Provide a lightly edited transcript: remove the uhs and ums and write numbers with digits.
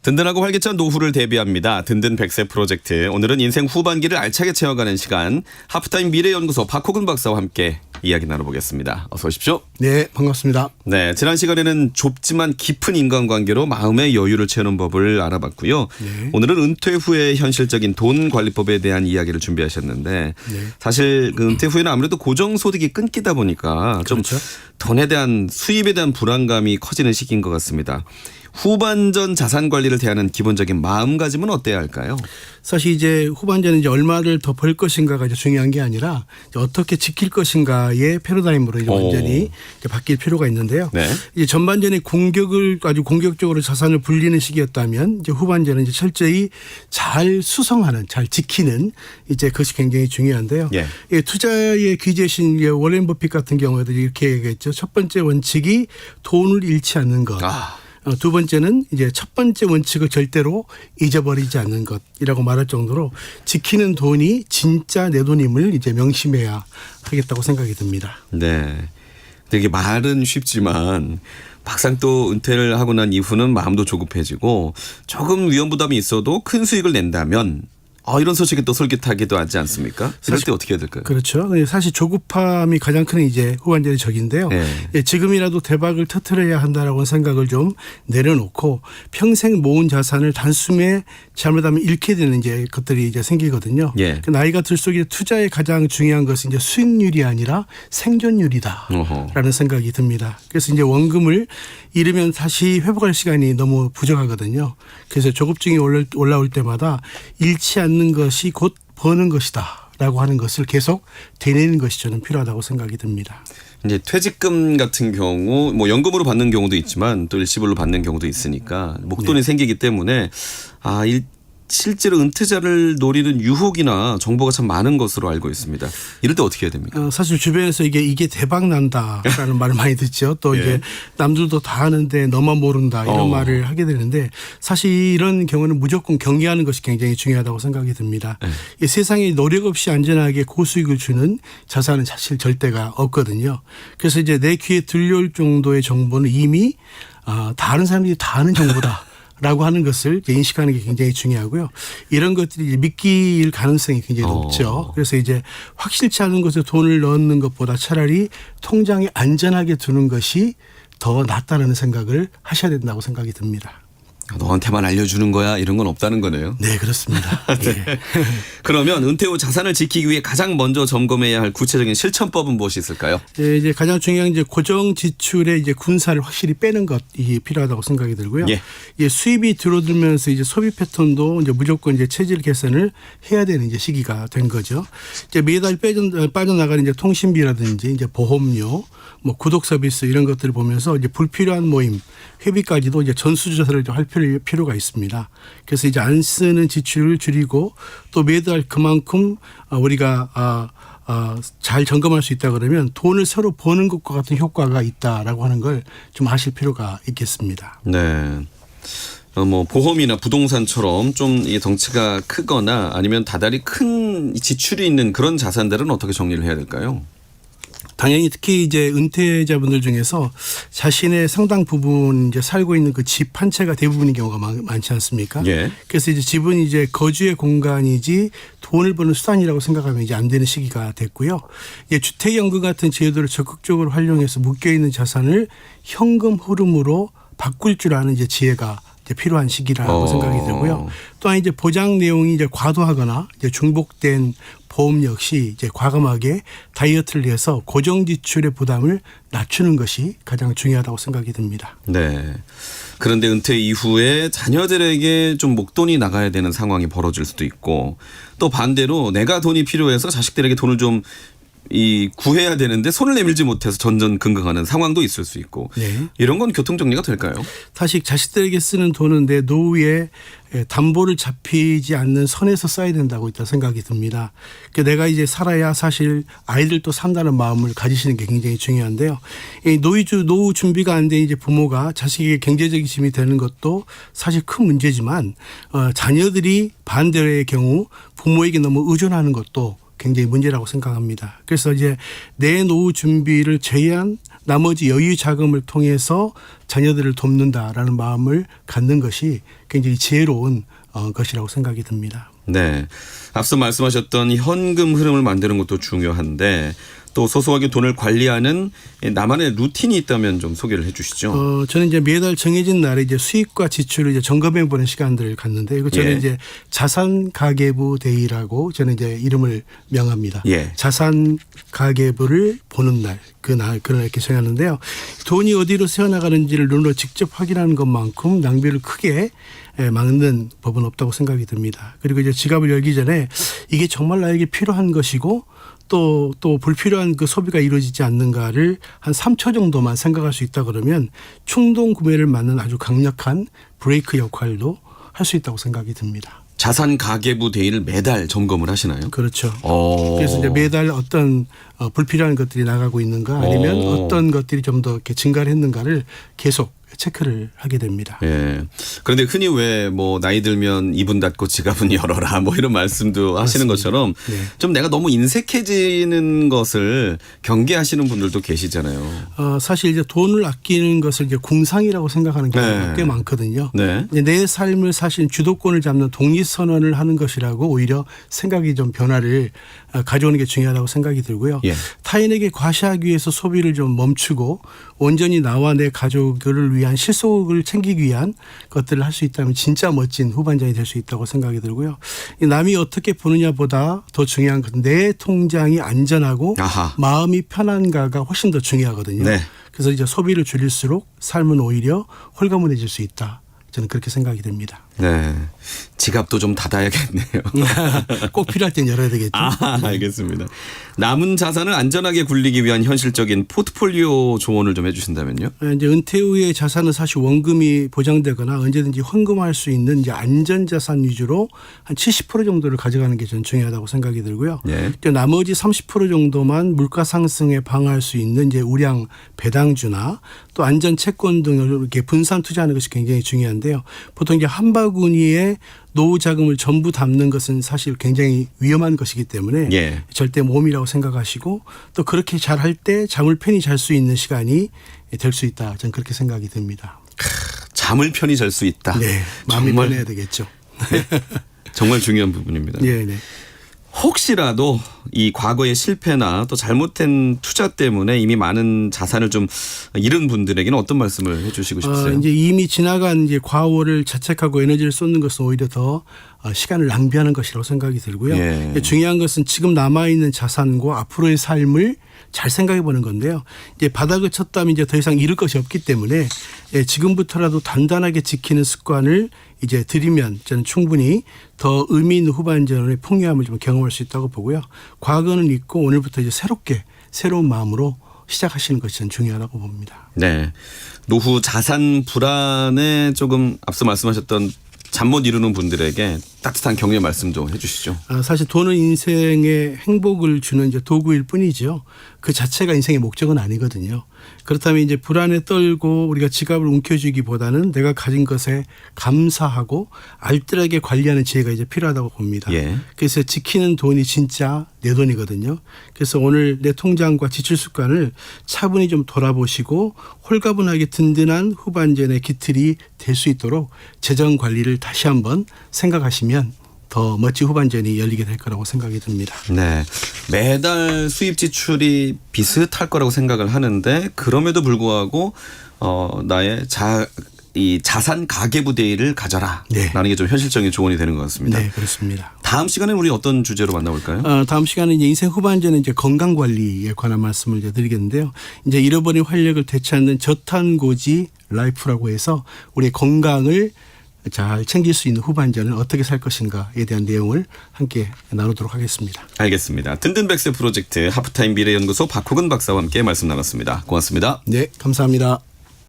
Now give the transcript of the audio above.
든든하고 활기찬 노후를 대비합니다. 든든 100세 프로젝트. 오늘은 인생 후반기를 알차게 채워가는 시간. 하프타임 미래연구소 박호근 박사와 함께 이야기 나눠보겠습니다. 어서 오십시오. 네, 반갑습니다. 네, 지난 시간에는 좁지만 깊은 인간관계로 마음의 여유를 채우는 법을 알아봤고요. 네. 오늘은 은퇴 후의 현실적인 돈 관리법에 대한 이야기를 준비하셨는데 네. 사실 그 은퇴 후에는 아무래도 고정소득이 끊기다 보니까 좀 그렇죠. 돈에 대한 수입에 대한 불안감이 커지는 시기인 것 같습니다. 후반전 자산 관리를 대하는 기본적인 마음가짐은 어때야 할까요? 사실 이제 후반전은 이제 얼마를 더 벌 것인가가 이제 중요한 게 아니라 이제 어떻게 지킬 것인가의 패러다임으로 이제 완전히 이제 바뀔 필요가 있는데요. 네. 이제 전반전에 공격을 아주 공격적으로 자산을 불리는 시기였다면 이제 후반전은 이제 철저히 잘 수성하는, 잘 지키는 이제 그것이 굉장히 중요한데요. 예. 예, 투자의 귀재신 워렌 버핏 같은 경우에도 이렇게 얘기했죠. 첫 번째 원칙이 돈을 잃지 않는 것. 두 번째는 이제 첫 번째 원칙을 절대로 잊어버리지 않는 것이라고 말할 정도로 지키는 돈이 진짜 내 돈임을 이제 명심해야 하겠다고 생각이 듭니다. 네. 되게 말은 쉽지만 막상 또 은퇴를 하고 난 이후는 마음도 조급해지고 조금 위험 부담이 있어도 큰 수익을 낸다면 이런 소식이 또 솔깃하기도 하지 않습니까? 이럴 때 어떻게 해야 될까요? 그렇죠. 사실 조급함이 가장 큰 이제 후반전의 적인데요. 네. 예, 지금이라도 대박을 터뜨려야 한다라고 생각을 좀 내려놓고 평생 모은 자산을 단숨에 잘못하면 잃게 되는 이제 것들이 이제 생기거든요. 예. 나이가 들수록 투자의 가장 중요한 것은 이제 수익률이 아니라 생존율이다라는 어허. 생각이 듭니다. 그래서 이제 원금을 잃으면 다시 회복할 시간이 너무 부족하거든요. 그래서 조급증이 올라올 때마다 잃지 않는 것이 곧 버는 것이다라고 하는 것을 계속 되뇌는 것이 저는 필요하다고 생각이 듭니다. 이제 퇴직금 같은 경우 뭐 연금으로 받는 경우도 있지만 또 일시불로 받는 경우도 있으니까 목돈이 생기기 때문에 실제로 은퇴자를 노리는 유혹이나 정보가 참 많은 것으로 알고 있습니다. 이럴 때 어떻게 해야 됩니까? 사실 주변에서 이게 대박 난다라는 말을 많이 듣죠. 또 이게 남들도 다 하는데 너만 모른다 이런 말을 하게 되는데 사실 이런 경우는 무조건 경계하는 것이 굉장히 중요하다고 생각이 듭니다. 이 세상에 노력 없이 안전하게 고수익을 주는 자산은 사실 절대가 없거든요. 그래서 이제 내 귀에 들려올 정도의 정보는 이미 다른 사람들이 다 아는 정보다. 라고 하는 것을 인식하는 게 굉장히 중요하고요. 이런 것들이 이제 믿길 가능성이 굉장히 높죠. 그래서 이제 확실치 않은 것에 돈을 넣는 것보다 차라리 통장에 안전하게 두는 것이 더 낫다는 생각을 하셔야 된다고 생각이 듭니다. 너한테만 알려주는 거야 이런 건 없다는 거네요. 네, 그렇습니다. 네. 그러면 은퇴 후 자산을 지키기 위해 가장 먼저 점검해야 할 구체적인 실천법은 무엇이 있을까요? 네, 이제 가장 중요한 이제 고정 지출의 이제 군사를 확실히 빼는 것이 필요하다고 생각이 들고요. 예. 수입이 줄어들면서 이제 소비 패턴도 이제 무조건 이제 체질 개선을 해야 되는 이제 시기가 된 거죠. 이제 매달 빠져나가는 이제 통신비라든지 이제 보험료, 뭐 구독 서비스 이런 것들을 보면서 이제 불필요한 모임, 회비까지도 이제 전수조사를 할 필요가 있습니다. 그래서 이제 안 쓰는 지출을 줄이고 또 매달 그만큼 우리가 잘 점검할 수 있다 그러면 돈을 서로 버는 것과 같은 효과가 있다라고 하는 걸 좀 아실 필요가 있겠습니다. 네. 뭐 보험이나 부동산처럼 좀 이게 덩치가 크거나 아니면 다달이 큰 지출이 있는 그런 자산들은 어떻게 정리를 해야 될까요? 당연히 특히 이제 은퇴자분들 중에서 자신의 상당 부분 이제 살고 있는 그 집 한 채가 대부분인 경우가 많지 않습니까? 예. 그래서 이제 집은 이제 거주의 공간이지 돈을 버는 수단이라고 생각하면 이제 안 되는 시기가 됐고요. 이제 주택연금 같은 제도를 적극적으로 활용해서 묶여 있는 자산을 현금 흐름으로 바꿀 줄 아는 이제 지혜가 이제 필요한 시기라고 생각이 들고요. 또한 이제 보장 내용이 이제 과도하거나 이제 중복된 보험 역시 이제 과감하게 다이어트를 해서 고정 지출의 부담을 낮추는 것이 가장 중요하다고 생각이 듭니다. 네. 그런데 은퇴 이후에 자녀들에게 좀 목돈이 나가야 되는 상황이 벌어질 수도 있고 또 반대로 내가 돈이 필요해서 자식들에게 돈을 좀 구해야 되는데 손을 내밀지 못해서 전전긍긍하는 상황도 있을 수 있고 네. 이런 건 교통정리가 될까요? 사실 자식들에게 쓰는 돈은 내 노후에 담보를 잡히지 않는 선에서 써야 된다고 있다 생각이 듭니다. 그러니까 내가 이제 살아야 사실 아이들도 산다는 마음을 가지시는 게 굉장히 중요한데요. 노후 준비가 안 된 이제 부모가 자식에게 경제적인 힘이 되는 것도 사실 큰 문제지만 자녀들이 반대의 경우 부모에게 너무 의존하는 것도 굉장히 문제라고 생각합니다. 그래서 이제 내 노후 준비를 제한 나머지 여유 자금을 통해서 자녀들을 돕는다라는 마음을 갖는 것이 굉장히 지혜로운 것이라고 생각이 듭니다. 네. 앞서 말씀하셨던 현금 흐름을 만드는 것도 중요한데 또 소소하게 돈을 관리하는 나만의 루틴이 있다면 좀 소개를 해 주시죠. 저는 이제 매달 정해진 날에 이제 수입과 지출을 이제 점검해 보는 시간들을 갖는데 이거 저는 예. 이제 자산 가계부 데이라고 저는 이제 이름을 명합니다. 예. 자산 가계부를 보는 날, 그날 이렇게 정하는데요. 돈이 어디로 새어나가는지를 눈으로 직접 확인하는 것만큼 낭비를 크게 막는 법은 없다고 생각이 듭니다. 그리고 이제 지갑을 열기 전에 이게 정말 나에게 필요한 것이고 또 불필요한 그 소비가 이루어지지 않는가를 한 3초 정도만 생각할 수 있다 그러면 충동 구매를 막는 아주 강력한 브레이크 역할도 할 수 있다고 생각이 듭니다. 자산 가계부 데이를 매달 점검을 하시나요? 그렇죠. 그래서 이제 매달 어떤 불필요한 것들이 나가고 있는가 아니면 어떤 것들이 좀 더 이렇게 증가를 했는가를 계속 체크를 하게 됩니다. 예. 그런데 흔히 왜 뭐 나이 들면 이분 닫고 지갑은 열어라 뭐 이런 말씀도 하시는 것처럼 네. 좀 내가 너무 인색해지는 것을 경계하시는 분들도 계시잖아요. 사실 이제 돈을 아끼는 것을 이제 공상이라고 생각하는 경우가 네. 꽤 많거든요. 네. 이제 내 삶을 사실 주도권을 잡는 독립선언을 하는 것이라고 오히려 생각이 좀 변화를 가져오는 게 중요하다고 생각이 들고요. 예. 타인에게 과시하기 위해서 소비를 좀 멈추고 온전히 나와 내 가족을 위한 실속을 챙기기 위한 것들을 할 수 있다면 진짜 멋진 후반전이 될 수 있다고 생각이 들고요. 남이 어떻게 보느냐보다 더 중요한 것은 내 통장이 안전하고 아하. 마음이 편한가가 훨씬 더 중요하거든요. 네. 그래서 이제 소비를 줄일수록 삶은 오히려 홀가분해질 수 있다. 저는 그렇게 생각이 됩니다. 네. 지갑도 좀 닫아야겠네요. 꼭 필요할 땐 열어야 되겠죠. 알겠습니다. 남은 자산을 안전하게 굴리기 위한 현실적인 포트폴리오 조언을 좀 해주신다면요. 이제 은퇴 후에 자산은 사실 원금이 보장되거나 언제든지 헌금할 수 있는 이제 안전자산 위주로 한 70% 정도를 가져가는 게 저는 중요하다고 생각이 들고요. 예. 또 나머지 30% 정도만 물가 상승에 방어할 수 있는 이제 우량 배당주나 또 안전 채권 등을 이렇게 분산 투자하는 것이 굉장히 중요한데요. 보통 이제 한 바구니에 노후 자금을 전부 담는 것은 사실 굉장히 위험한 것이기 때문에 예. 절대 모험이라고 생각하시고 또 그렇게 잘할 때 잠을 편히 잘 수 있는 시간이 될 수 있다. 저는 그렇게 생각이 듭니다. 잠을 편히 잘 수 있다. 네, 마음이 정말, 편해야 되겠죠. 정말 중요한 부분입니다. 네, 네. 혹시라도 이 과거의 실패나 또 잘못된 투자 때문에 이미 많은 자산을 좀 잃은 분들에게는 어떤 말씀을 해주시고 싶으세요? 이제 이미 지나간 이제 과오를 자책하고 에너지를 쏟는 것은 오히려 더 시간을 낭비하는 것이라고 생각이 들고요. 예. 중요한 것은 지금 남아 있는 자산과 앞으로의 삶을 잘 생각해 보는 건데요. 이제 바닥을 쳤다면 이제 더 이상 잃을 것이 없기 때문에 지금부터라도 단단하게 지키는 습관을 이제 들이면 저는 충분히 더 의미 있는 후반전의 풍요함을 좀 경험할 수 있다고 보고요. 과거는 잊고 오늘부터 이제 새로운 마음으로 시작하시는 것이 저는 중요하다고 봅니다. 네. 노후 자산 불안에 조금 앞서 말씀하셨던 잠 못 이루는 분들에게 따뜻한 격려 말씀 좀 해 주시죠. 사실 돈은 인생의 행복을 주는 이제 도구일 뿐이죠. 그 자체가 인생의 목적은 아니거든요. 그렇다면 이제 불안에 떨고 우리가 지갑을 움켜쥐기보다는 내가 가진 것에 감사하고 알뜰하게 관리하는 지혜가 이제 필요하다고 봅니다. 예. 그래서 지키는 돈이 진짜 내 돈이거든요. 그래서 오늘 내 통장과 지출 습관을 차분히 좀 돌아보시고 홀가분하게 든든한 후반전의 기틀이 될 수 있도록 재정 관리를 다시 한번 생각하시면 더 멋진 후반전이 열리게 될 거라고 생각이 듭니다. 네. 매달 수입 지출이 비슷할 거라고 생각을 하는데 그럼에도 불구하고 나의 이 자산 가계부 데이를 가져라. 네. 라는 게 좀 현실적인 조언이 되는 것 같습니다. 네, 그렇습니다. 다음 시간에 우리 어떤 주제로 만나볼까요? 다음 시간에 이제 인생 후반전에 이제 건강 관리에 관한 말씀을 이제 드리겠는데요. 이제 잃어버린 활력을 되찾는 저탄고지 라이프라고 해서 우리의 건강을 잘 챙길 수 있는 후반전을 어떻게 살 것인가에 대한 내용을 함께 나누도록 하겠습니다. 알겠습니다. 든든백세 프로젝트 하프타임 미래연구소 박호근 박사와 함께 말씀 나눴습니다. 고맙습니다. 네, 감사합니다.